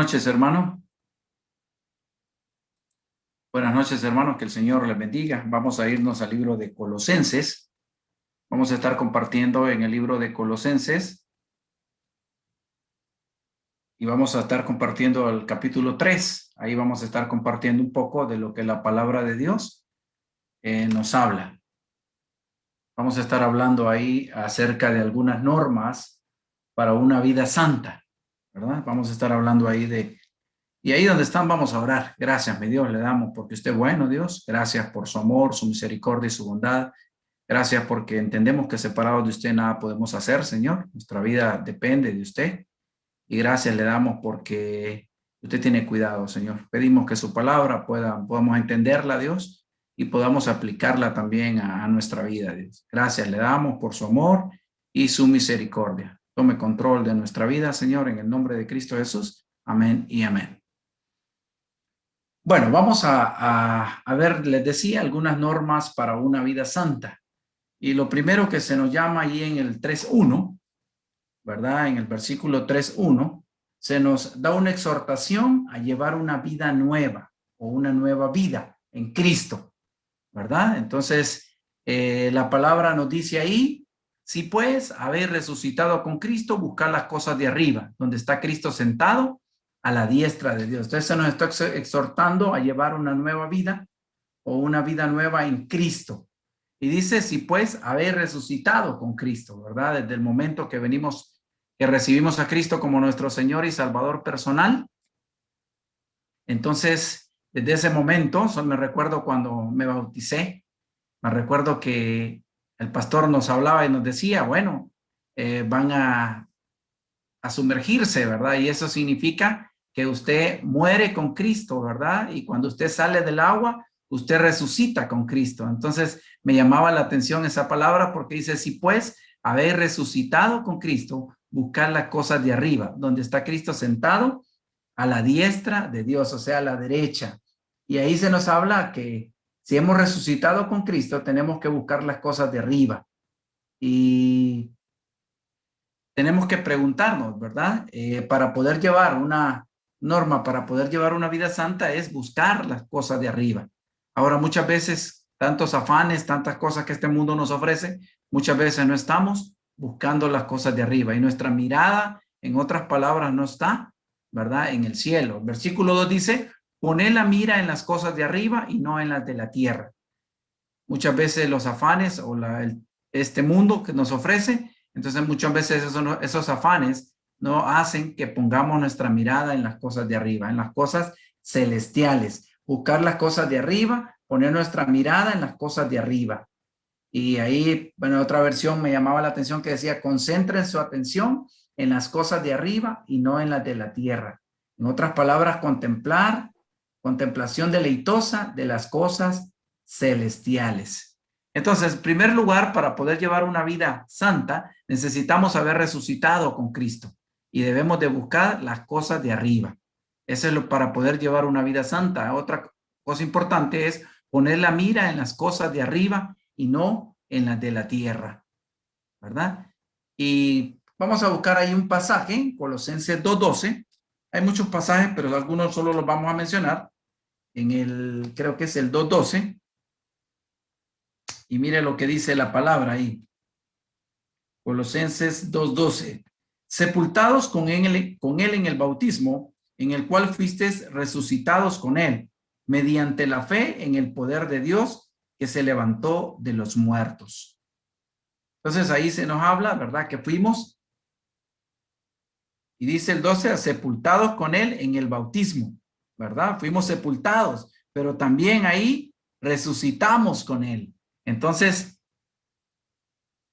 noches, hermano. Buenas noches, hermanos. Que el Señor les bendiga. Vamos a irnos al libro de Colosenses. Vamos a estar compartiendo en el libro de Colosenses. Y vamos a estar compartiendo el capítulo 3. Ahí vamos a estar compartiendo un poco de lo que la palabra de Dios nos habla. Vamos a estar hablando ahí acerca de algunas normas para una vida santa, ¿verdad? Vamos a estar hablando ahí de... Y ahí donde están vamos a orar. Gracias, mi Dios, le damos porque usted es bueno, Dios. Gracias por su amor, su misericordia y su bondad. Gracias porque entendemos que separados de usted nada podemos hacer, Señor. Nuestra vida depende de usted. Y gracias le damos porque usted tiene cuidado, Señor. Pedimos que su palabra podamos entenderla, Dios, y podamos aplicarla también a nuestra vida, Dios. Gracias le damos por su amor y su misericordia. Tome control de nuestra vida, Señor, en el nombre de Cristo Jesús. Amén y amén. Bueno, vamos a ver, les decía, algunas normas para una vida santa. Y lo primero que se nos llama ahí en el 3.1, ¿verdad? En el versículo 3.1, se nos da una exhortación a llevar una vida nueva o una nueva vida en Cristo, ¿verdad? Entonces, la palabra nos dice ahí, si pues haber resucitado con Cristo, buscar las cosas de arriba, donde está Cristo sentado a la diestra de Dios. Entonces se nos está exhortando a llevar una nueva vida o una vida nueva en Cristo. Y dice, si pues haber resucitado con Cristo, ¿verdad? Desde el momento que recibimos a Cristo como nuestro Señor y Salvador personal. Entonces, desde ese momento, me recuerdo cuando me bauticé, me recuerdo que el pastor nos hablaba y nos decía, bueno, van a sumergirse, ¿verdad? Y eso significa que usted muere con Cristo, ¿verdad? Y cuando usted sale del agua, usted resucita con Cristo. Entonces me llamaba la atención esa palabra porque dice, si pues haber resucitado con Cristo, buscar las cosas de arriba, donde está Cristo sentado a la diestra de Dios, o sea, a la derecha. Y ahí se nos habla que si hemos resucitado con Cristo, tenemos que buscar las cosas de arriba. Y tenemos que preguntarnos, ¿verdad? Para poder llevar una norma, para poder llevar una vida santa es buscar las cosas de arriba. Ahora, muchas veces, tantos afanes, tantas cosas que este mundo nos ofrece, muchas veces no estamos buscando las cosas de arriba y nuestra mirada, en otras palabras, no está, ¿verdad? En el cielo. El versículo 2 dice, poner la mira en las cosas de arriba y no en las de la tierra. Muchas veces los afanes o este mundo que nos ofrece, entonces muchas veces esos afanes no hacen que pongamos nuestra mirada en las cosas de arriba, en las cosas celestiales, buscar las cosas de arriba, poner nuestra mirada en las cosas de arriba. Y ahí, bueno, otra versión me llamaba la atención que decía, concentren su atención en las cosas de arriba y no en las de la tierra. En otras palabras, contemplación deleitosa de las cosas celestiales. Entonces, en primer lugar, para poder llevar una vida santa, necesitamos haber resucitado con Cristo y debemos de buscar las cosas de arriba. Eso es para poder llevar una vida santa. Otra cosa importante es poner la mira en las cosas de arriba y no en las de la tierra, ¿verdad? Y vamos a buscar ahí un pasaje, Colosenses 2:12. Hay muchos pasajes, pero algunos solo los vamos a mencionar. Creo que es el 2:12. Y mire lo que dice la palabra ahí. Colosenses 2:12. Sepultados con él en el bautismo, en el cual fuisteis resucitados con él, mediante la fe en el poder de Dios que se levantó de los muertos. Entonces ahí se nos habla, ¿verdad? Que fuimos, y dice el 12, sepultados con él en el bautismo, ¿verdad? Fuimos sepultados, pero también ahí resucitamos con él. Entonces,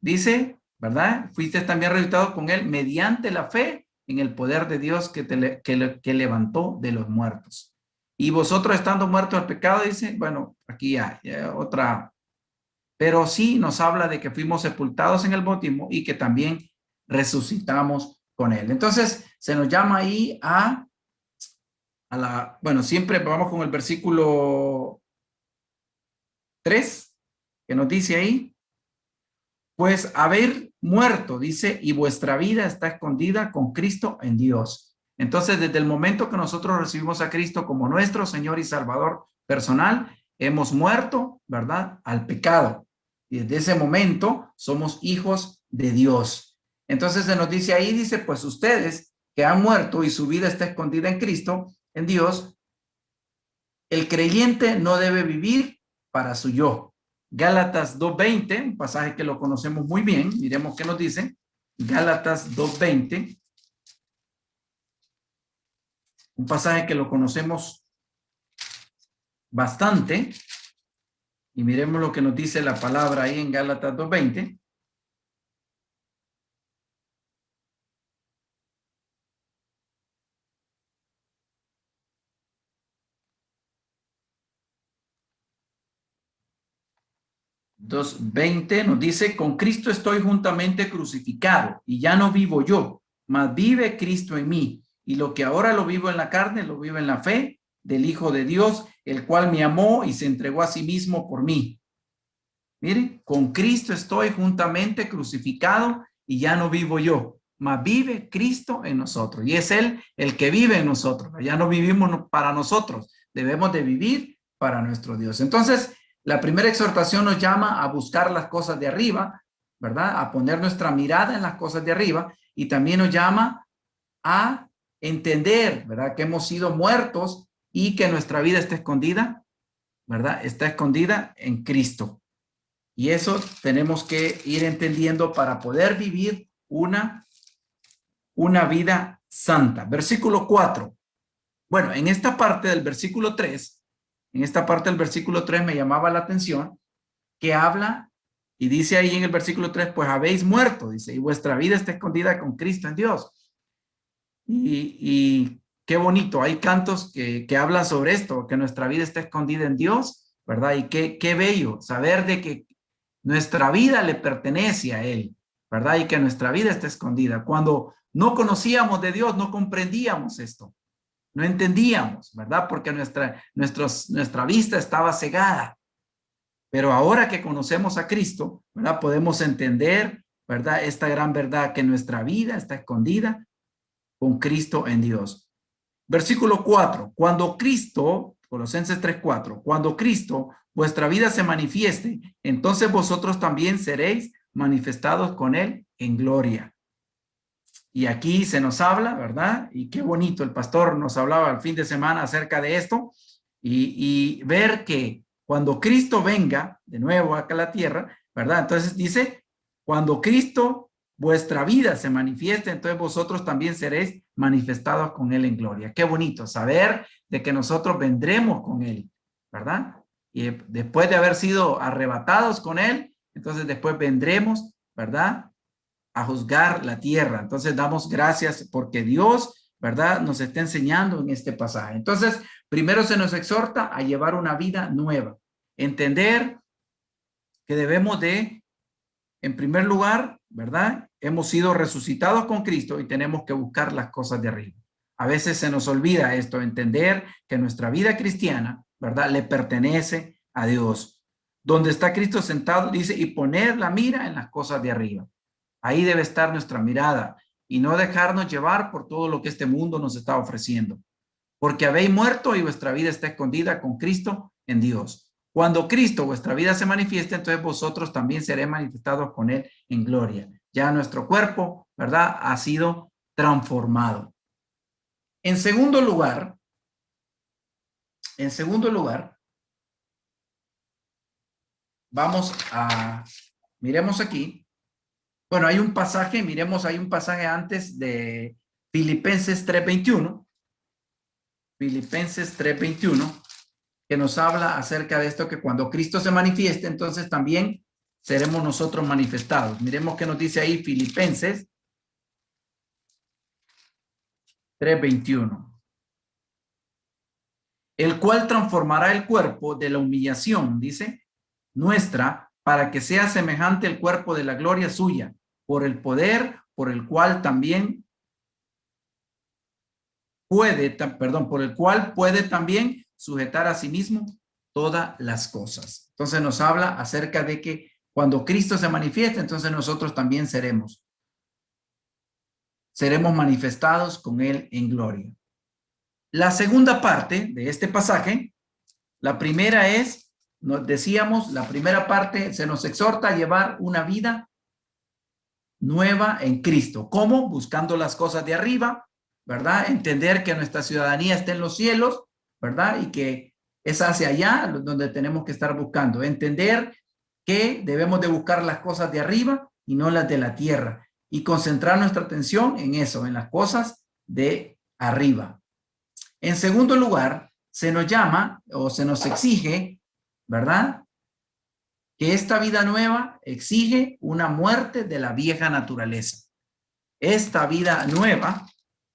dice, ¿verdad? Fuiste también resucitado con él mediante la fe en el poder de Dios que levantó de los muertos. Y vosotros estando muertos al pecado, dice, bueno, aquí hay otra, pero sí nos habla de que fuimos sepultados en el bautismo y que también resucitamos con él. Entonces, se nos llama ahí bueno, siempre vamos con el versículo 3, que nos dice ahí, pues haber muerto, dice, y vuestra vida está escondida con Cristo en Dios. Entonces, desde el momento que nosotros recibimos a Cristo como nuestro Señor y Salvador personal, hemos muerto, ¿verdad?, al pecado. Y desde ese momento somos hijos de Dios. Entonces se nos dice ahí, dice, pues ustedes que han muerto y su vida está escondida en Cristo, en Dios, el creyente no debe vivir para su yo. Gálatas 2:20, un pasaje que lo conocemos muy bien. Miremos qué nos dice. Gálatas 2:20. Un pasaje que lo conocemos bastante. Y miremos lo que nos dice la palabra ahí en Gálatas 2:20. Nos dice, con Cristo estoy juntamente crucificado y ya no vivo yo, mas vive Cristo en mí. Y lo que ahora lo vivo en la carne, lo vivo en la fe del Hijo de Dios, el cual me amó y se entregó a sí mismo por mí. Mire, con Cristo estoy juntamente crucificado y ya no vivo yo, mas vive Cristo en nosotros. Y es Él el que vive en nosotros. Ya no vivimos para nosotros, debemos de vivir para nuestro Dios. Entonces, la primera exhortación nos llama a buscar las cosas de arriba, ¿verdad? A poner nuestra mirada en las cosas de arriba, y también nos llama a entender, ¿verdad?, que hemos sido muertos y que nuestra vida está escondida, ¿verdad? Está escondida en Cristo. Y eso tenemos que ir entendiendo para poder vivir una vida santa. Versículo 4. Bueno, en esta parte del versículo 3, me llamaba la atención que habla y dice ahí en el versículo 3, pues habéis muerto, dice, y vuestra vida está escondida con Cristo en Dios. Y qué bonito, hay cantos que hablan sobre esto, que nuestra vida está escondida en Dios, ¿verdad? Y qué bello saber de que nuestra vida le pertenece a Él, ¿verdad? Y que nuestra vida está escondida. Cuando no conocíamos de Dios, no comprendíamos esto, no entendíamos, ¿verdad? Porque nuestra vista estaba cegada. Pero ahora que conocemos a Cristo, ¿verdad? Podemos entender, ¿verdad?, esta gran verdad, que nuestra vida está escondida con Cristo en Dios. Versículo 4, cuando Cristo, Colosenses 3:4, cuando Cristo, vuestra vida se manifieste, entonces vosotros también seréis manifestados con Él en gloria. Y aquí se nos habla, ¿verdad? Y qué bonito, el pastor nos hablaba el fin de semana acerca de esto, y ver que cuando Cristo venga de nuevo acá a la tierra, ¿verdad? Entonces dice, cuando Cristo, vuestra vida se manifieste, entonces vosotros también seréis manifestados con Él en gloria. Qué bonito saber de que nosotros vendremos con Él, ¿verdad? Y después de haber sido arrebatados con Él, entonces después vendremos, ¿verdad?, a juzgar la tierra. Entonces damos gracias porque Dios, ¿verdad?, nos está enseñando en este pasaje. Entonces, primero se nos exhorta a llevar una vida nueva, entender que debemos de, en primer lugar, ¿verdad?, hemos sido resucitados con Cristo y tenemos que buscar las cosas de arriba. A veces se nos olvida esto, entender que nuestra vida cristiana, ¿verdad?, le pertenece a Dios. Donde está Cristo sentado, dice, y poner la mira en las cosas de arriba. Ahí debe estar nuestra mirada y no dejarnos llevar por todo lo que este mundo nos está ofreciendo. Porque habéis muerto y vuestra vida está escondida con Cristo en Dios. Cuando Cristo, vuestra vida, se manifieste, entonces vosotros también seréis manifestados con Él en gloria. Ya nuestro cuerpo, ¿verdad?, ha sido transformado. En segundo lugar, miremos aquí. Bueno, hay un pasaje, hay un pasaje antes de Filipenses 3:21. Filipenses 3:21, que nos habla acerca de esto, que cuando Cristo se manifieste, entonces también seremos nosotros manifestados. Miremos qué nos dice ahí Filipenses 3:21. El cual transformará el cuerpo de la humillación, dice, nuestra, para que sea semejante al cuerpo de la gloria suya, por el poder por el cual también por el cual puede también sujetar a sí mismo todas las cosas. Entonces nos habla acerca de que cuando Cristo se manifieste, entonces nosotros también seremos seremos manifestados con él en gloria. La segunda parte de este pasaje, la primera es, nos decíamos, la primera parte se nos exhorta a llevar una vida nueva en Cristo. ¿Cómo? Buscando las cosas de arriba, ¿verdad? Entender que nuestra ciudadanía está en los cielos, ¿verdad? Y que es hacia allá donde tenemos que estar buscando. Entender que debemos de buscar las cosas de arriba y no las de la tierra. Y concentrar nuestra atención en eso, en las cosas de arriba. En segundo lugar, se nos llama o se nos exige, ¿verdad? Que esta vida nueva exige una muerte de la vieja naturaleza. Esta vida nueva,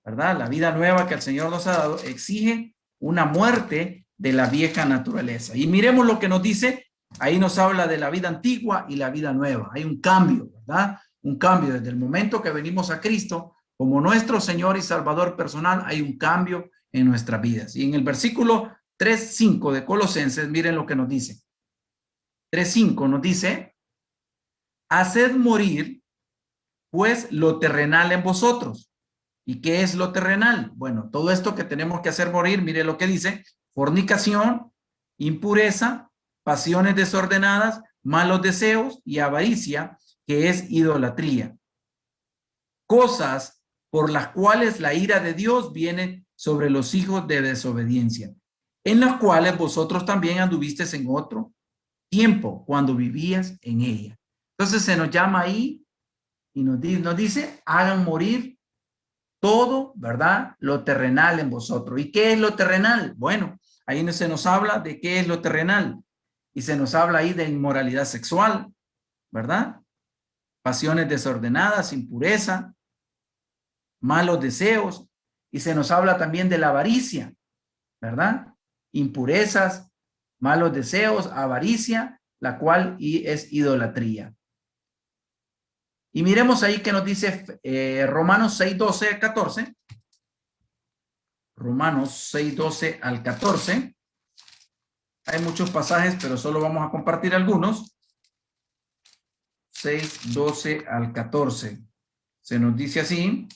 ¿verdad? La vida nueva que el Señor nos ha dado exige una muerte de la vieja naturaleza. Y miremos lo que nos dice, ahí nos habla de la vida antigua y la vida nueva. Hay un cambio, ¿verdad? Un cambio desde el momento que venimos a Cristo como nuestro Señor y Salvador personal, hay un cambio en nuestras vidas. Y en el versículo 3:5 de Colosenses, miren lo que nos dice. 3:5 nos dice, haced morir pues lo terrenal en vosotros. ¿Y qué es lo terrenal? Bueno, todo esto que tenemos que hacer morir, mire lo que dice, fornicación, impureza, pasiones desordenadas, malos deseos y avaricia, que es idolatría. Cosas por las cuales la ira de Dios viene sobre los hijos de desobediencia, en las cuales vosotros también anduvisteis en otro tiempo, cuando vivías en ella. Entonces se nos llama ahí y nos dice, hagan morir todo, ¿verdad? Lo terrenal en vosotros. ¿Y qué es lo terrenal? Bueno, ahí se nos habla de qué es lo terrenal. Y se nos habla ahí de inmoralidad sexual, ¿verdad? Pasiones desordenadas, impureza, malos deseos. Y se nos habla también de la avaricia, ¿verdad? Impurezas, malos deseos, avaricia, la cual es idolatría. Y miremos ahí que nos dice Romanos 6:12 al 14. Romanos 6:12 al 14. Hay muchos pasajes, pero solo vamos a compartir algunos. 6:12 al 14. Se nos dice así.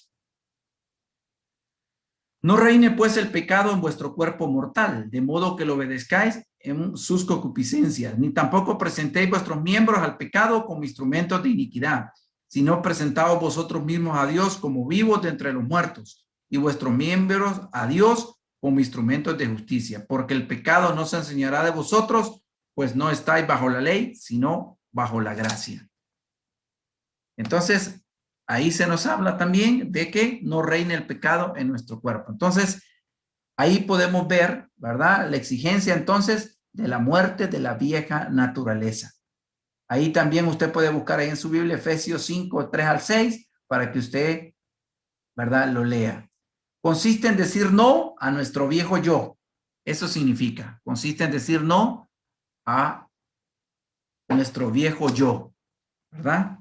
No reine pues el pecado en vuestro cuerpo mortal, de modo que lo obedezcáis en sus concupiscencias, ni tampoco presentéis vuestros miembros al pecado como instrumentos de iniquidad, sino presentaos vosotros mismos a Dios como vivos de entre los muertos, y vuestros miembros a Dios como instrumentos de justicia, porque el pecado no se enseñará de vosotros, pues no estáis bajo la ley, sino bajo la gracia. Entonces, ahí se nos habla también de que no reine el pecado en nuestro cuerpo. Entonces, ahí podemos ver, ¿verdad? La exigencia entonces de la muerte de la vieja naturaleza. Ahí también usted puede buscar ahí en su Biblia Efesios 5:3-6 para que usted, ¿verdad? Lo lea. Consiste en decir no a nuestro viejo yo. Eso significa, consiste en decir no a nuestro viejo yo, ¿verdad?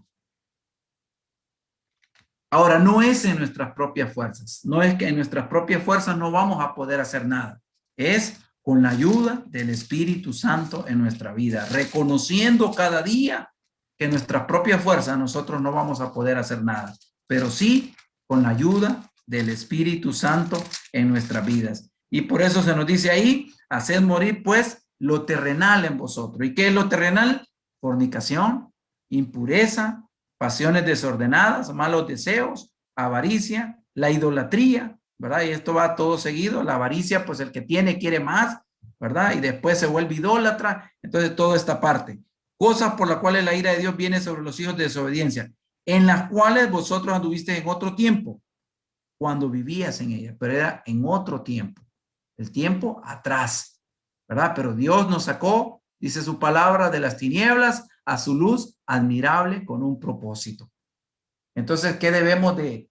Ahora, no es en nuestras propias fuerzas. No es que en nuestras propias fuerzas no vamos a poder hacer nada. Es con la ayuda del Espíritu Santo en nuestra vida, reconociendo cada día que en nuestras propias fuerzas nosotros no vamos a poder hacer nada, pero sí con la ayuda del Espíritu Santo en nuestras vidas. Y por eso se nos dice ahí, haced morir pues lo terrenal en vosotros. ¿Y qué es lo terrenal? Fornicación, impureza, pasiones desordenadas, malos deseos, avaricia, la idolatría, ¿verdad? Y esto va todo seguido. La avaricia, pues el que tiene quiere más, ¿verdad? Y después se vuelve idólatra. Entonces, toda esta parte. Cosas por las cuales la ira de Dios viene sobre los hijos de desobediencia, en las cuales vosotros anduviste en otro tiempo, cuando vivías en ella, pero era en otro tiempo, el tiempo atrás, ¿verdad? Pero Dios nos sacó, dice su palabra, de las tinieblas a su luz admirable con un propósito. Entonces, ¿qué debemos de?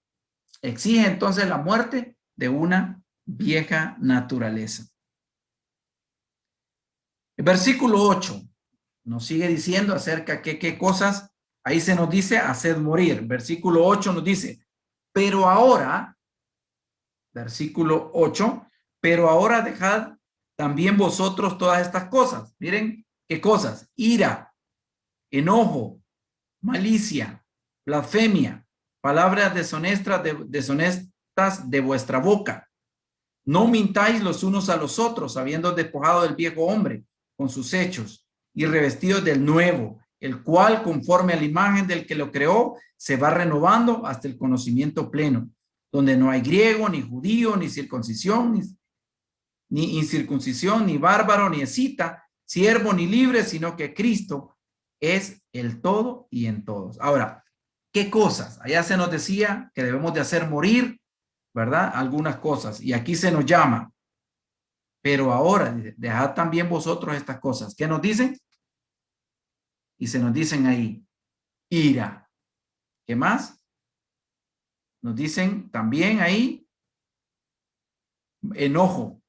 Exige entonces la muerte de una vieja naturaleza. El versículo 8 nos sigue diciendo acerca de qué cosas, ahí se nos dice hacer morir. Versículo 8 nos dice, pero ahora, versículo 8, pero ahora dejad también vosotros todas estas cosas. Miren, ¿qué cosas? Ira, enojo, malicia, blasfemia, palabras deshonestas de vuestra boca. No mintáis los unos a los otros, habiendo despojado del viejo hombre con sus hechos y revestidos del nuevo, el cual, conforme a la imagen del que lo creó, se va renovando hasta el conocimiento pleno, donde no hay griego, ni judío, ni circuncisión, ni incircuncisión, ni bárbaro, ni escita, siervo, ni libre, sino que Cristo es el todo y en todos. Ahora, ¿qué cosas? Allá se nos decía que debemos de hacer morir, ¿verdad? Algunas cosas. Y aquí se nos llama. Pero ahora, dejad también vosotros estas cosas. ¿Qué nos dicen? Y se nos dicen ahí, ira. ¿Qué más? Nos dicen también ahí, enojo,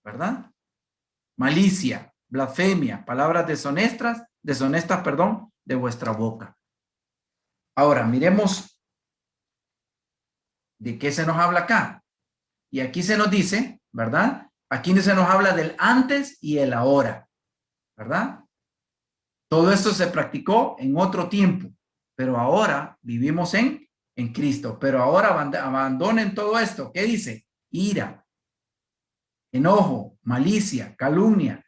¿verdad? Malicia, blasfemia, palabras deshonestas, perdón, de vuestra boca. Ahora, miremos de qué se nos habla acá. Y aquí se nos dice, ¿verdad? Aquí se nos habla del antes y el ahora, ¿verdad? Todo esto se practicó en otro tiempo, pero ahora vivimos en Cristo. Pero ahora abandonen todo esto. ¿Qué dice? Ira, enojo, malicia, calumnia,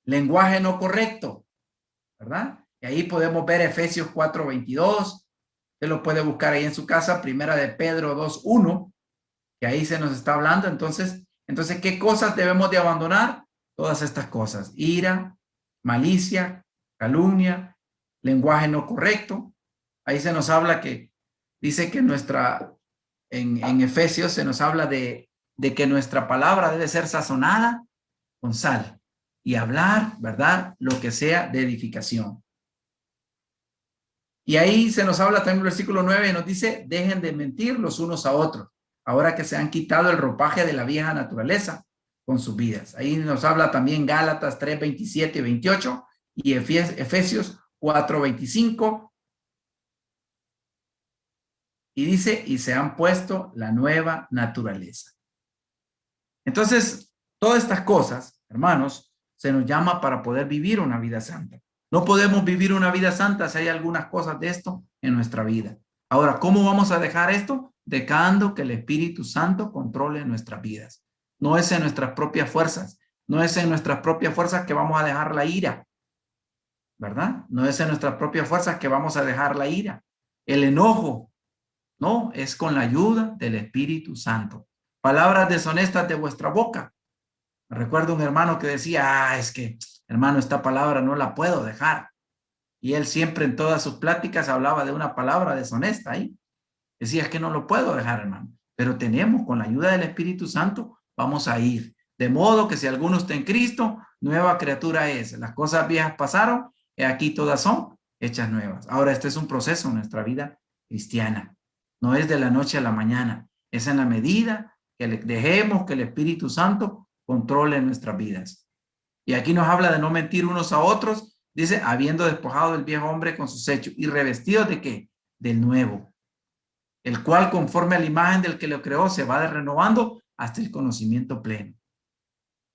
lenguaje no correcto, ¿verdad? Y ahí podemos ver Efesios 4:22. Usted lo puede buscar ahí en su casa, Primera de Pedro 2:1, que ahí se nos está hablando. Entonces, ¿qué cosas debemos de abandonar? Todas estas cosas: ira, malicia, calumnia, lenguaje no correcto. Ahí se nos habla que dice que en Efesios se nos habla de que nuestra palabra debe ser sazonada con sal y hablar, ¿verdad?, lo que sea de edificación. Y ahí se nos habla también el versículo 9 y nos dice, dejen de mentir los unos a otros, ahora que se han quitado el ropaje de la vieja naturaleza con sus vidas. Ahí nos habla también Gálatas 3:27 y 28 y Efesios 4:25. Y dice, y se han puesto la nueva naturaleza. Entonces, todas estas cosas, hermanos, se nos llama para poder vivir una vida santa. No podemos vivir una vida santa si hay algunas cosas de esto en nuestra vida. Ahora, ¿cómo vamos a dejar esto? Dejando que el Espíritu Santo controle nuestras vidas. No es en nuestras propias fuerzas. No es en nuestras propias fuerzas que vamos a dejar la ira, ¿verdad? No es en nuestras propias fuerzas que vamos a dejar la ira. El enojo, no, es con la ayuda del Espíritu Santo. Palabras deshonestas de vuestra boca. Recuerdo un hermano que decía, es que, hermano, esta palabra no la puedo dejar. Y él siempre en todas sus pláticas hablaba de una palabra deshonesta ahí. Decía, es que no lo puedo dejar, hermano. Pero tenemos, con la ayuda del Espíritu Santo, vamos a ir. De modo que si alguno está en Cristo, nueva criatura es. Las cosas viejas pasaron, y aquí todas son hechas nuevas. Ahora, este es un proceso en nuestra vida cristiana. No es de la noche a la mañana. Es en la medida que dejemos que el Espíritu Santo controle nuestras vidas. Y aquí nos habla de no mentir unos a otros. Dice, habiendo despojado del viejo hombre con sus hechos y revestidos de ¿qué? Del nuevo, el cual conforme a la imagen del que lo creó se va renovando hasta el conocimiento pleno.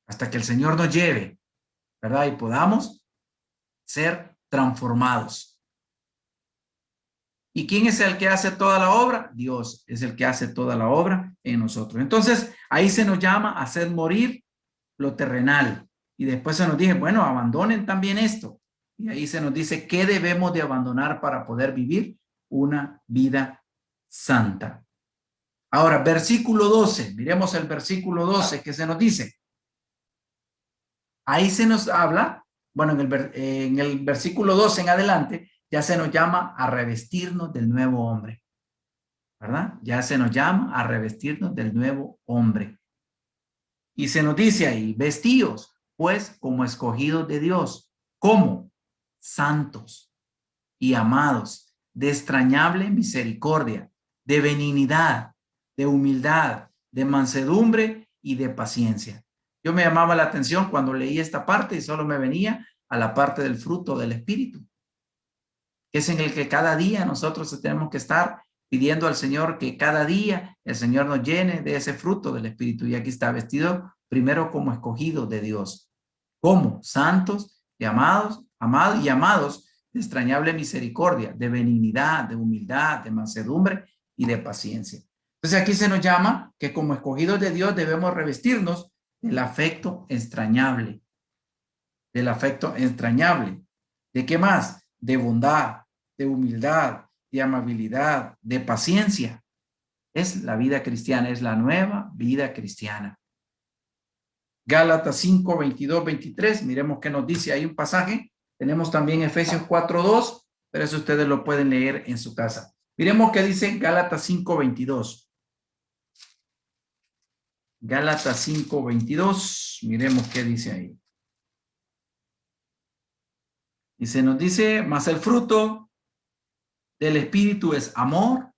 Hasta que el Señor nos lleve, ¿verdad? Y podamos ser transformados. ¿Y quién es el que hace toda la obra? Dios es el que hace toda la obra en nosotros. Entonces, ahí se nos llama a hacer morir lo terrenal. Y después se nos dice, bueno, abandonen también esto. Y ahí se nos dice qué debemos de abandonar para poder vivir una vida santa. Ahora, versículo 12. Miremos el versículo 12 que se nos dice. Ahí se nos habla, bueno, en el versículo 12 en adelante, ya se nos llama a revestirnos del nuevo hombre, ¿verdad? Ya se nos llama a revestirnos del nuevo hombre. Y se nos dice ahí, vestíos, pues, como escogidos de Dios. ¿Cómo? Santos y amados, de extrañable misericordia, de benignidad, de humildad, de mansedumbre y de paciencia. Yo me llamaba la atención cuando leí esta parte y solo me venía a la parte del fruto del Espíritu, que es en el que cada día nosotros tenemos que estar pidiendo al Señor que cada día el Señor nos llene de ese fruto del Espíritu. Y aquí está, vestido primero como escogidos de Dios, como santos y amados de extrañable misericordia, de benignidad, de humildad, de mansedumbre y de paciencia. Entonces aquí se nos llama que como escogidos de Dios debemos revestirnos del afecto entrañable. Del afecto entrañable. ¿De qué más? De bondad, de humildad, de amabilidad, de paciencia. Es la vida cristiana, es la nueva vida cristiana. Gálatas 5, 22, 23. Miremos qué nos dice ahí un pasaje. Tenemos también Efesios 4, 2, pero eso ustedes lo pueden leer en su casa. Miremos qué dice Gálatas 5, 22. Gálatas 5, 22. Miremos qué dice ahí. Y se nos dice, mas el fruto del Espíritu es amor,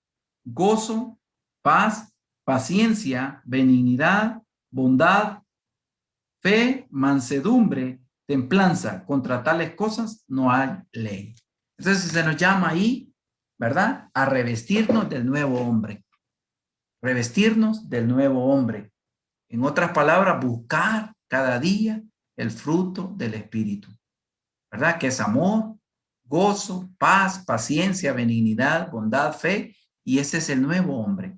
gozo, paz, paciencia, benignidad, bondad, fe, mansedumbre, templanza. Contra tales cosas no hay ley. Entonces se nos llama ahí, ¿verdad? A revestirnos del nuevo hombre. Revestirnos del nuevo hombre. En otras palabras, buscar cada día el fruto del Espíritu, ¿verdad? Que es amor, gozo, paz, paciencia, benignidad, bondad, fe, y ese es el nuevo hombre.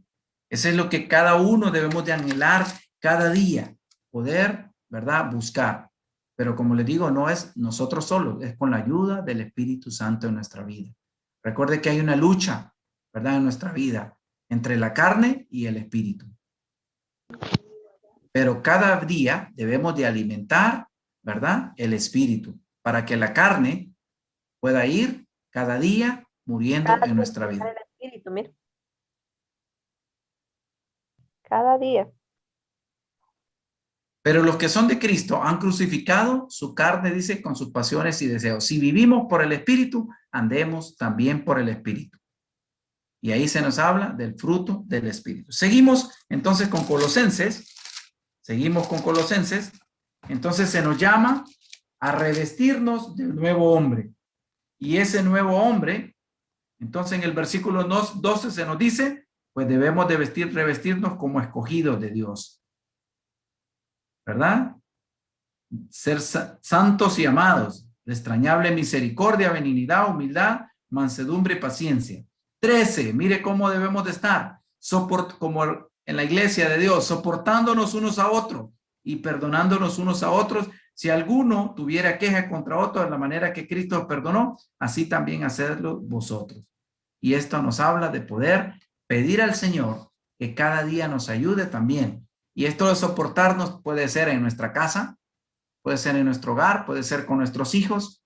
Ese es lo que cada uno debemos de anhelar cada día, poder, ¿verdad? Buscar. Pero como les digo, no es nosotros solos, es con la ayuda del Espíritu Santo en nuestra vida. Recuerde que hay una lucha, ¿verdad? En nuestra vida entre la carne y el Espíritu. Pero cada día debemos de alimentar, ¿verdad? El Espíritu, para que la carne pueda ir cada día muriendo en nuestra vida. El espíritu, mira. Cada día. Pero los que son de Cristo han crucificado su carne, dice, con sus pasiones y deseos. Si vivimos por el Espíritu, andemos también por el Espíritu. Y ahí se nos habla del fruto del Espíritu. Seguimos entonces con Colosenses. Seguimos con Colosenses. Entonces se nos llama a revestirnos del nuevo hombre. Y ese nuevo hombre, entonces en el versículo 12 se nos dice, pues debemos de revestirnos como escogidos de Dios. ¿Verdad? Ser santos y amados, de extrañable misericordia, benignidad, humildad, mansedumbre y paciencia. 13, mire cómo debemos de estar, como en la iglesia de Dios, soportándonos unos a otros y perdonándonos unos a otros. Si alguno tuviera queja contra otro de la manera que Cristo perdonó, así también hacedlo vosotros. Y esto nos habla de poder pedir al Señor que cada día nos ayude también. Y esto de soportarnos puede ser en nuestra casa, puede ser en nuestro hogar, puede ser con nuestros hijos,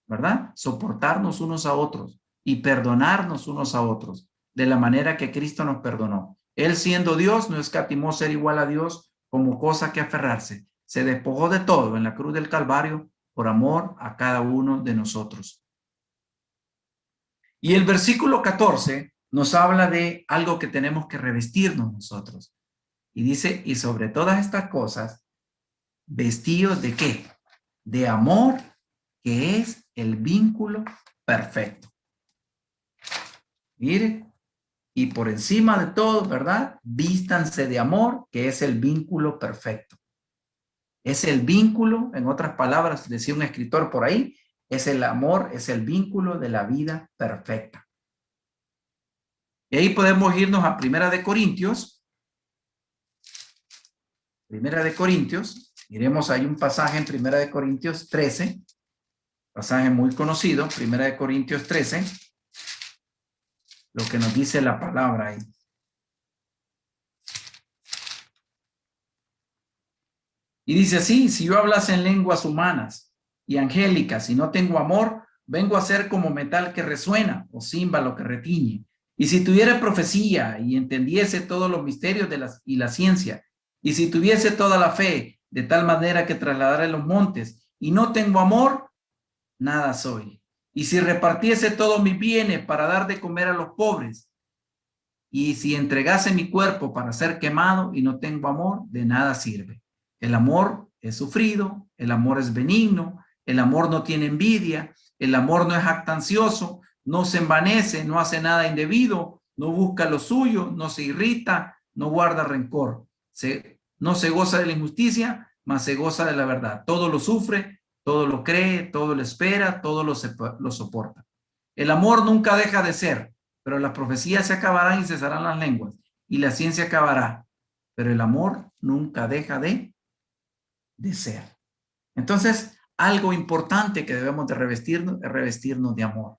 ¿verdad? Soportarnos unos a otros y perdonarnos unos a otros de la manera que Cristo nos perdonó. Él, siendo Dios, no escatimó ser igual a Dios como cosa que aferrarse. Se despojó de todo en la cruz del Calvario por amor a cada uno de nosotros. Y el versículo 14 nos habla de algo que tenemos que revestirnos nosotros. Y dice, y sobre todas estas cosas, vestidos de ¿qué? De amor, que es el vínculo perfecto. Mire, y por encima de todo, ¿verdad? Vístanse de amor, que es el vínculo perfecto. Es el vínculo, en otras palabras, decía un escritor por ahí, es el amor, es el vínculo de la vida perfecta. Y ahí podemos irnos a Primera de Corintios. Primera de Corintios, miremos ahí un pasaje en Primera de Corintios 13, pasaje muy conocido, Primera de Corintios 13, lo que nos dice la palabra ahí. Y dice así, si yo hablase en lenguas humanas y angélicas y no tengo amor, vengo a ser como metal que resuena o címbalo que retiñe. Y si tuviera profecía y entendiese todos los misterios y la ciencia, y si tuviese toda la fe de tal manera que trasladara los montes y no tengo amor, nada soy. Y si repartiese todos mis bienes para dar de comer a los pobres, y si entregase mi cuerpo para ser quemado y no tengo amor, de nada sirve. El amor es sufrido, el amor es benigno, el amor no tiene envidia, el amor no es jactancioso, no se envanece, no hace nada indebido, no busca lo suyo, no se irrita, no guarda rencor. No se goza de la injusticia, mas se goza de la verdad. Todo lo sufre, todo lo cree, todo lo espera, todo lo soporta. El amor nunca deja de ser. pero las profecías se acabarán y cesarán las lenguas, y la ciencia acabará, pero el amor nunca deja de ser. Entonces, algo importante que debemos de revestirnos es revestirnos de amor,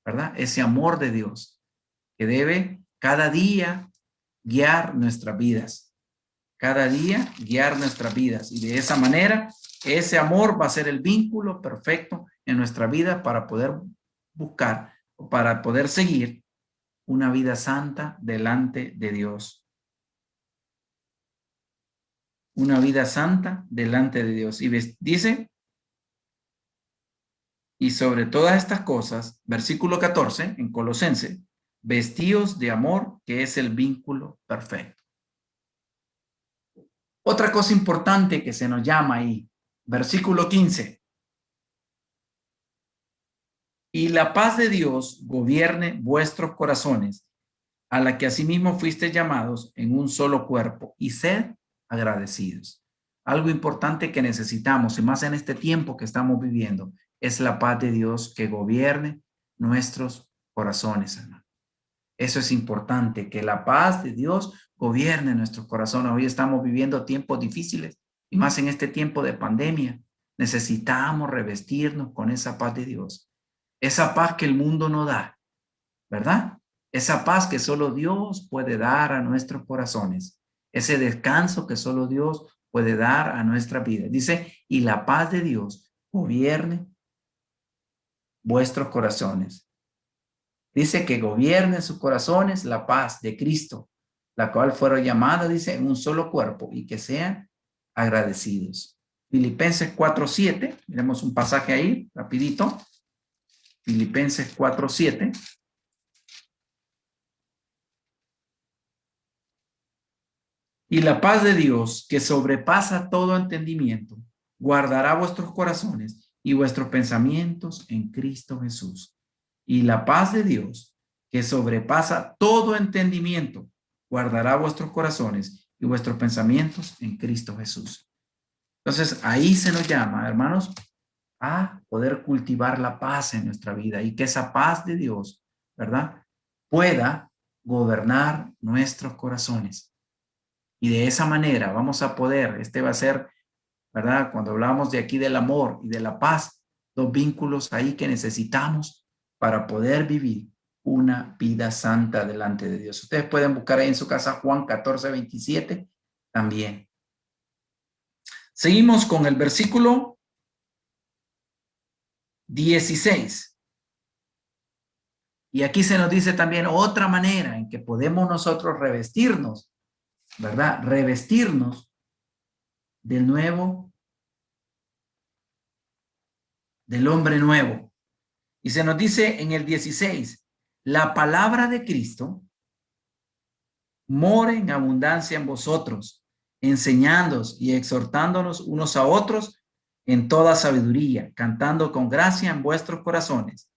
¿verdad? Ese amor de Dios que debe cada día guiar nuestras vidas, cada día guiar nuestras vidas. Y de esa manera, ese amor va a ser el vínculo perfecto en nuestra vida para poder buscar o para poder seguir una vida santa delante de Dios. Una vida santa delante de Dios. Y dice, y sobre todas estas cosas, versículo 14 en Colosense, vestíos de amor, que es el vínculo perfecto. Otra cosa importante que se nos llama ahí, versículo 15. Y la paz de Dios gobierne vuestros corazones, a la que asimismo fuiste llamados en un solo cuerpo, y sed agradecidos. Algo importante que necesitamos, y más en este tiempo que estamos viviendo, es la paz de Dios que gobierne nuestros corazones, hermano. Eso es importante, que la paz de Dios gobierne nuestros corazones. Hoy estamos viviendo tiempos difíciles, y más en este tiempo de pandemia. Necesitamos revestirnos con esa paz de Dios. Esa paz que el mundo no da, ¿verdad? Esa paz que solo Dios puede dar a nuestros corazones. Ese descanso que solo Dios puede dar a nuestra vida. Dice, y la paz de Dios gobierne vuestros corazones. Dice que gobierne en sus corazones la paz de Cristo, la cual fueron llamadas, dice, en un solo cuerpo, y que sean agradecidos. Filipenses 4:7, miremos un pasaje ahí, rapidito. Filipenses 4:7. Y la paz de Dios, que sobrepasa todo entendimiento, guardará vuestros corazones y vuestros pensamientos en Cristo Jesús. Y la paz de Dios, que sobrepasa todo entendimiento, guardará vuestros corazones y vuestros pensamientos en Cristo Jesús. Entonces, ahí se nos llama, hermanos, a poder cultivar la paz en nuestra vida y que esa paz de Dios, ¿verdad?, pueda gobernar nuestros corazones. Y de esa manera vamos a poder, este va a ser, ¿verdad?, cuando hablamos de aquí del amor y de la paz, los vínculos ahí que necesitamos para poder vivir una vida santa delante de Dios. Ustedes pueden buscar ahí en su casa Juan 14:27 también. Seguimos con el versículo 16. Y aquí se nos dice también otra manera en que podemos nosotros revestirnos, ¿verdad? Revestirnos del nuevo, del hombre nuevo. Y se nos dice en el 16, la palabra de Cristo more en abundancia en vosotros, enseñándoos y exhortándonos unos a otros en toda sabiduría, cantando con gracia en vuestros corazones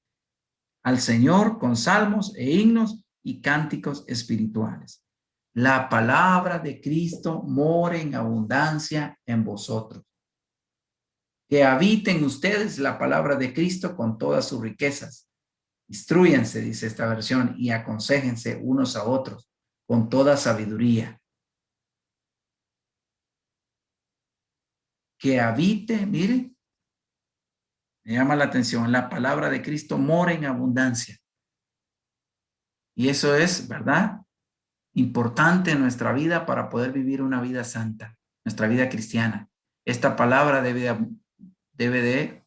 al Señor con salmos e himnos y cánticos espirituales. La palabra de Cristo more en abundancia en vosotros. Que habiten ustedes la palabra de Cristo con todas sus riquezas. Instrúyanse, dice esta versión, y aconséjense unos a otros con toda sabiduría. Que habite, mire, me llama la atención, la palabra de Cristo mora en abundancia. Y eso es, ¿verdad?, importante en nuestra vida para poder vivir una vida santa, nuestra vida cristiana. Esta palabra debe de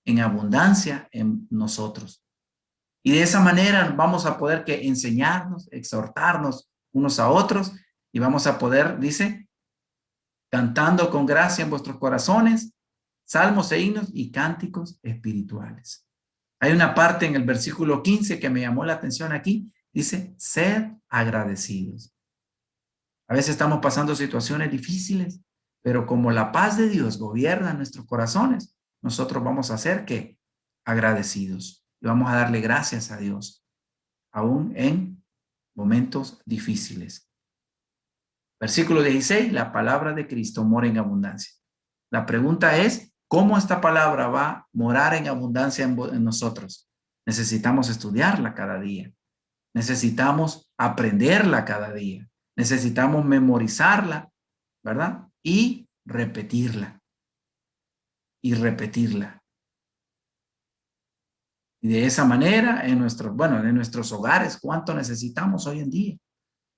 en abundancia en nosotros. Y de esa manera vamos a poder que enseñarnos, exhortarnos unos a otros y vamos a poder, dice, cantando con gracia en vuestros corazones, salmos e himnos y cánticos espirituales. Hay una parte en el versículo 15 que me llamó la atención aquí. Dice, sed agradecidos. A veces estamos pasando situaciones difíciles, pero como la paz de Dios gobierna nuestros corazones, nosotros vamos a ser ¿qué? Agradecidos. Y vamos a darle gracias a Dios, aún en momentos difíciles. Versículo 16, la palabra de Cristo mora en abundancia. La pregunta es, ¿cómo esta palabra va a morar en abundancia en nosotros? Necesitamos estudiarla cada día. Necesitamos aprenderla cada día. Necesitamos memorizarla, ¿verdad? Y repetirla. Y repetirla. Y de esa manera, en nuestros hogares, ¿cuánto necesitamos hoy en día?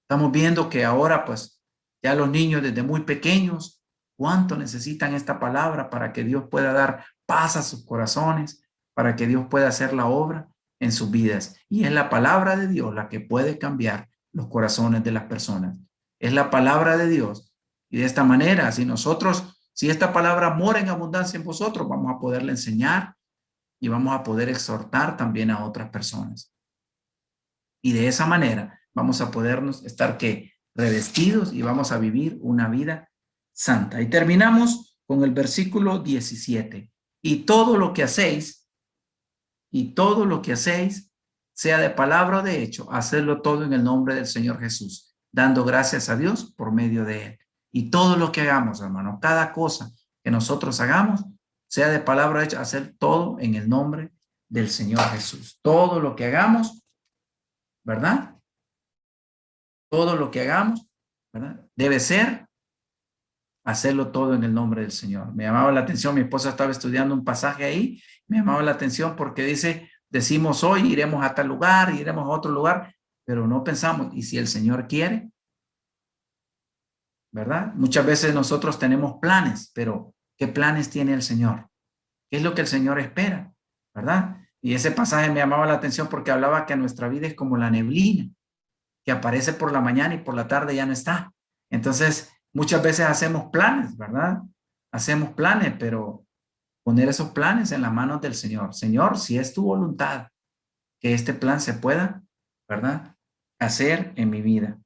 Estamos viendo que ahora, pues, ya los niños desde muy pequeños, ¿cuánto necesitan esta palabra para que Dios pueda dar paz a sus corazones, para que Dios pueda hacer la obra en sus vidas? Y es la palabra de Dios la que puede cambiar los corazones de las personas. Es la palabra de Dios. Y de esta manera, si esta palabra mora en abundancia en vosotros, vamos a poderle enseñar y vamos a poder exhortar también a otras personas. Y de esa manera vamos a podernos estar revestidos y vamos a vivir una vida santa. Y terminamos con el versículo 17. Y todo lo que hacéis, sea de palabra o de hecho, hacedlo todo en el nombre del Señor Jesús, dando gracias a Dios por medio de él. Y todo lo que hagamos, hermano, cada cosa que nosotros hagamos, sea de palabra o de hecho, hacer todo en el nombre del Señor Jesús. Todo lo que hagamos, ¿verdad? Todo lo que hagamos, ¿verdad? Debe ser hacerlo todo en el nombre del Señor. Me llamaba la atención, mi esposa estaba estudiando un pasaje ahí, me llamaba la atención porque decimos hoy iremos a tal lugar, iremos a otro lugar, pero no pensamos, ¿y si el Señor quiere? ¿Verdad? Muchas veces nosotros tenemos planes, pero ¿qué planes tiene el Señor? ¿Qué es lo que el Señor espera? ¿Verdad? Y ese pasaje me llamaba la atención porque hablaba que nuestra vida es como la neblina, que aparece por la mañana y por la tarde ya no está. Entonces, muchas veces hacemos planes, ¿verdad? Hacemos planes, pero poner esos planes en las manos del Señor. Señor, si es tu voluntad que este plan se pueda, ¿verdad? Hacer en mi vida.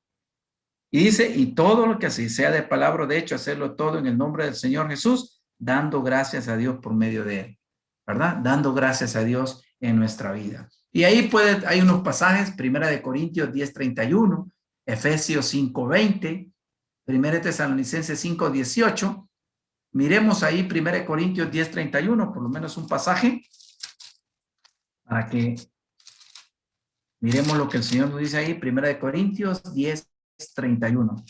Y dice, y todo lo que así sea de palabra o de hecho, hacerlo todo en el nombre del Señor Jesús, dando gracias a Dios por medio de él, ¿verdad? Dando gracias a Dios en nuestra vida. Y ahí hay unos pasajes, 1 Corintios 10:31, Efesios 5:20, 1 Tesalonicenses 5:18. Miremos ahí 1 Corintios 10:31, por lo menos un pasaje, para que miremos lo que el Señor nos dice ahí, 1 Corintios 10:31.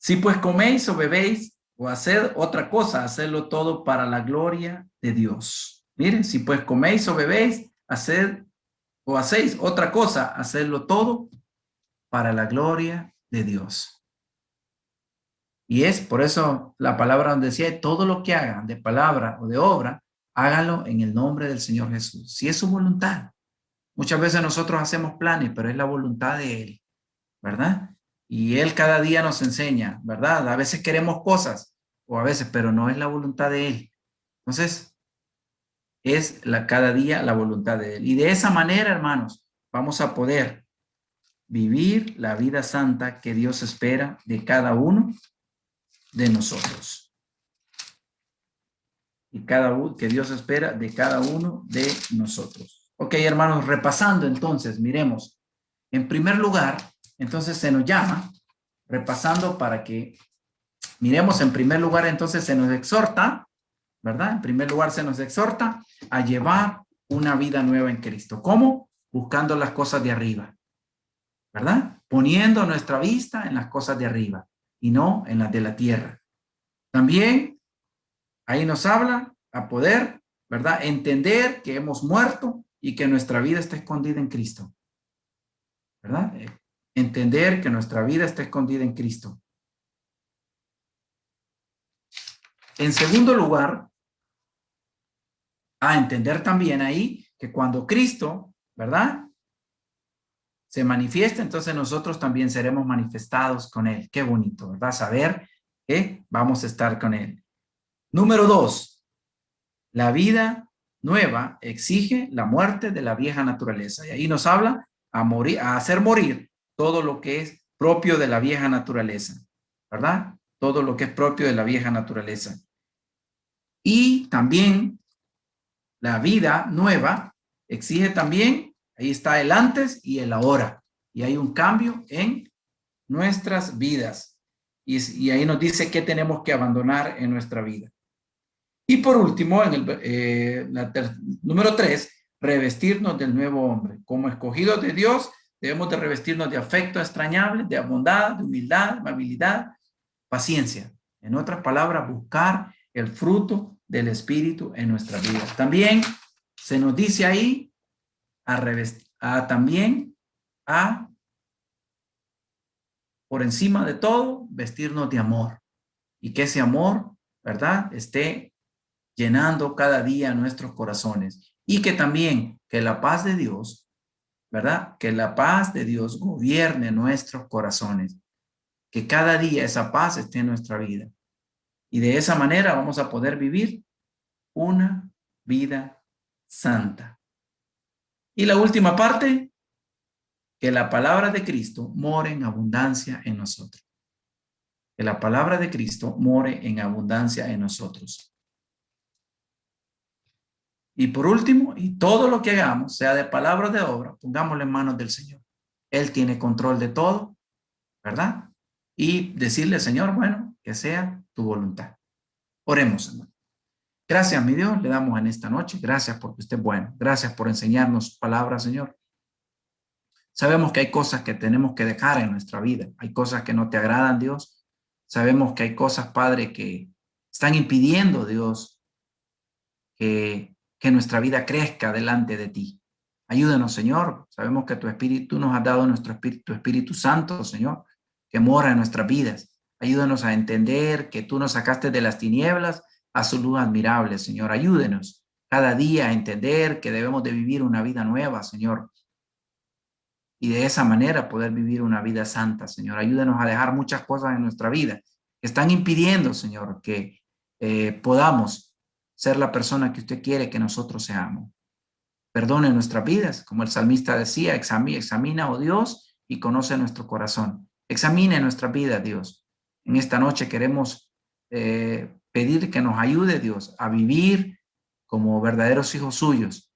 Si pues coméis o bebéis o haced otra cosa, hacedlo todo para la gloria de Dios. Miren, si pues coméis o bebéis, hacéis otra cosa, hacedlo todo para la gloria de Dios. Y es por eso la palabra donde decía, todo lo que hagan de palabra o de obra, háganlo en el nombre del Señor Jesús. Si es su voluntad. Muchas veces nosotros hacemos planes, pero es la voluntad de Él, ¿verdad? Y Él cada día nos enseña, ¿verdad? A veces queremos cosas, o a veces, pero no es la voluntad de Él. Entonces, es cada día la voluntad de Él. Y de esa manera, hermanos, vamos a poder vivir la vida santa que Dios espera de cada uno de nosotros. Y que Dios espera de cada uno de nosotros. Ok, hermanos, repasando entonces, miremos. En primer lugar, entonces se nos llama, repasando para que miremos, en primer lugar, entonces se nos exhorta, ¿verdad? En primer lugar se nos exhorta a llevar una vida nueva en Cristo. ¿Cómo? Buscando las cosas de arriba, ¿verdad? Poniendo nuestra vista en las cosas de arriba y no en las de la tierra. También ahí nos habla a poder, ¿verdad? Entender que hemos muerto y que nuestra vida está escondida en Cristo, ¿verdad? Entender que nuestra vida está escondida en Cristo. En segundo lugar, a entender también ahí que cuando Cristo, ¿verdad?, se manifiesta, entonces nosotros también seremos manifestados con Él. Qué bonito, ¿verdad? Saber que vamos a estar con Él. Número 2, la vida nueva exige la muerte de la vieja naturaleza. Y ahí nos habla a hacer morir todo lo que es propio de la vieja naturaleza, ¿verdad? Todo lo que es propio de la vieja naturaleza. Y también la vida nueva exige también, ahí está el antes y el ahora. Y hay un cambio en nuestras vidas. Y ahí nos dice qué tenemos que abandonar en nuestra vida. Y por último, en número 3, revestirnos del nuevo hombre. Como escogidos de Dios, debemos de revestirnos de afecto extrañable, de bondad, de humildad, amabilidad, paciencia. En otras palabras, buscar el fruto del Espíritu en nuestra vida. También se nos dice ahí por encima de todo, vestirnos de amor. Y que ese amor, ¿verdad?, esté llenando cada día nuestros corazones. Y que también, que la paz de Dios, ¿verdad?, que la paz de Dios gobierne nuestros corazones. Que cada día esa paz esté en nuestra vida. Y de esa manera vamos a poder vivir una vida santa. Y la última parte, que la palabra de Cristo more en abundancia en nosotros. Que la palabra de Cristo more en abundancia en nosotros. Y por último, y todo lo que hagamos, sea de palabra o de obra, pongámoslo en manos del Señor. Él tiene control de todo, ¿verdad? Y decirle, Señor, bueno, que sea tu voluntad. Oremos, hermano. Gracias, mi Dios, le damos en esta noche. Gracias porque usted es bueno. Gracias por enseñarnos palabras, Señor. Sabemos que hay cosas que tenemos que dejar en nuestra vida. Hay cosas que no te agradan, Dios. Sabemos que hay cosas, Padre, que están impidiendo, Dios, que nuestra vida crezca delante de ti. Ayúdanos, Señor. Sabemos que tu Espíritu nos ha dado nuestro Espíritu, tu Espíritu Santo, Señor, que mora en nuestras vidas. Ayúdanos a entender que tú nos sacaste de las tinieblas a su luz admirable, Señor. Ayúdenos cada día a entender que debemos de vivir una vida nueva, Señor. Y de esa manera poder vivir una vida santa, Señor. Ayúdenos a dejar muchas cosas en nuestra vida que están impidiendo, Señor, que podamos ser la persona que usted quiere que nosotros seamos. Perdone nuestras vidas, como el salmista decía, examina, oh Dios, y conoce nuestro corazón. Examine nuestras vidas, Dios. En esta noche queremos pedir que nos ayude, Dios, a vivir como verdaderos hijos suyos.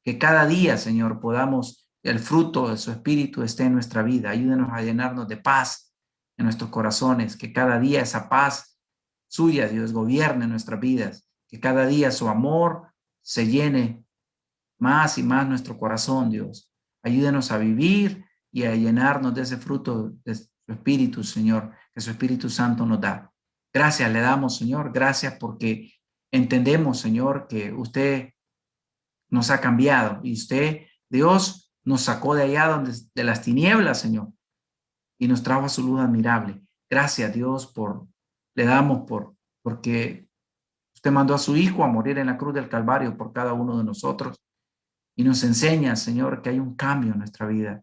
Que cada día, Señor, podamos, el fruto de su Espíritu esté en nuestra vida. Ayúdenos a llenarnos de paz en nuestros corazones. Que cada día esa paz suya, Dios, gobierne nuestras vidas. Que cada día su amor se llene más y más nuestro corazón, Dios. Ayúdenos a vivir y a llenarnos de ese fruto de su Espíritu, Señor, que su Espíritu Santo nos da. Gracias le damos, Señor. Gracias porque entendemos, Señor, que usted nos ha cambiado y usted, Dios, nos sacó de allá de las tinieblas, Señor, y nos trajo a su luz admirable. Gracias, Dios, le damos porque usted mandó a su Hijo a morir en la cruz del Calvario por cada uno de nosotros. Y nos enseña, Señor, que hay un cambio en nuestra vida.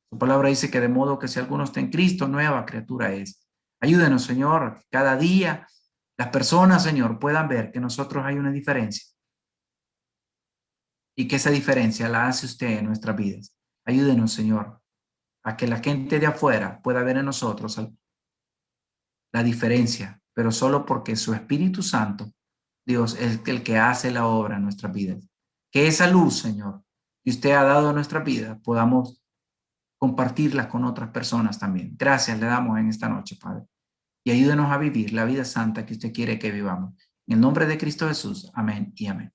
Su palabra dice que de modo que si alguno está en Cristo, nueva criatura es. Ayúdenos, Señor, que cada día las personas, Señor, puedan ver que nosotros hay una diferencia. Y que esa diferencia la hace usted en nuestras vidas. Ayúdenos, Señor, a que la gente de afuera pueda ver en nosotros la diferencia, pero solo porque su Espíritu Santo, Dios, es el que hace la obra en nuestras vidas. Que esa luz, Señor, que usted ha dado a nuestra vida, podamos compartirla con otras personas también. Gracias le damos en esta noche, Padre. Y ayúdenos a vivir la vida santa que usted quiere que vivamos. En el nombre de Cristo Jesús. Amén y amén.